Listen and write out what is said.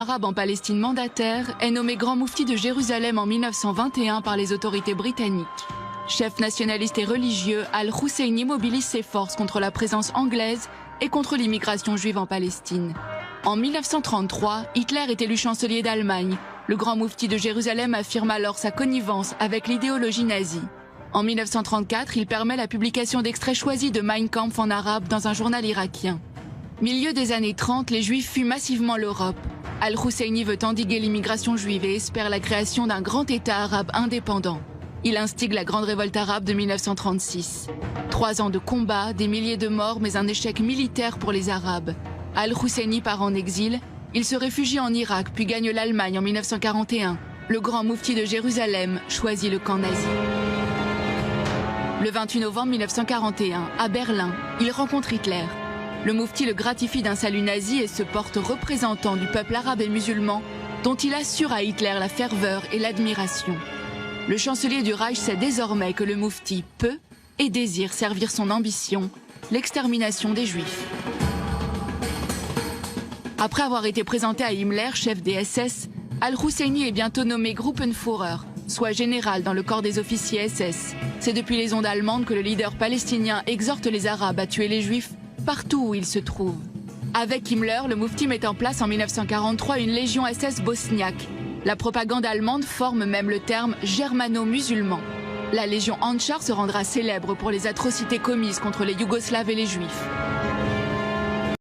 Arabe en Palestine mandataire est nommé grand moufti de Jérusalem en 1921 par les autorités britanniques. Chef nationaliste et religieux, Al-Husseini mobilise ses forces contre la présence anglaise et contre l'immigration juive en Palestine. En 1933, Hitler est élu chancelier d'Allemagne. Le grand moufti de Jérusalem affirme alors sa connivence avec l'idéologie nazie. En 1934, il permet la publication d'extraits choisis de Mein Kampf en arabe dans un journal irakien. Milieu des années 30, les Juifs fuient massivement l'Europe. Al-Husseini veut endiguer l'immigration juive et espère la création d'un grand État arabe indépendant. Il instigue la grande révolte arabe de 1936. 3 ans de combats, des milliers de morts, mais un échec militaire pour les Arabes. Al-Husseini part en exil. Il se réfugie en Irak, puis gagne l'Allemagne en 1941. Le grand moufti de Jérusalem choisit le camp nazi. Le 28 novembre 1941, à Berlin, il rencontre Hitler. Le moufti le gratifie d'un salut nazi et se porte représentant du peuple arabe et musulman, dont il assure à Hitler la ferveur et l'admiration. Le chancelier du Reich sait désormais que le moufti peut et désire servir son ambition, l'extermination des Juifs. Après avoir été présenté à Himmler, chef des SS, Al-Husseini est bientôt nommé Gruppenführer, soit général dans le corps des officiers SS. C'est depuis les ondes allemandes que le leader palestinien exhorte les Arabes à tuer les Juifs partout où ils se trouvent. Avec Himmler, le moufti met en place en 1943 une légion SS bosniaque. La propagande allemande forme même le terme germano-musulman. La légion Anchar se rendra célèbre pour les atrocités commises contre les Yougoslaves et les Juifs.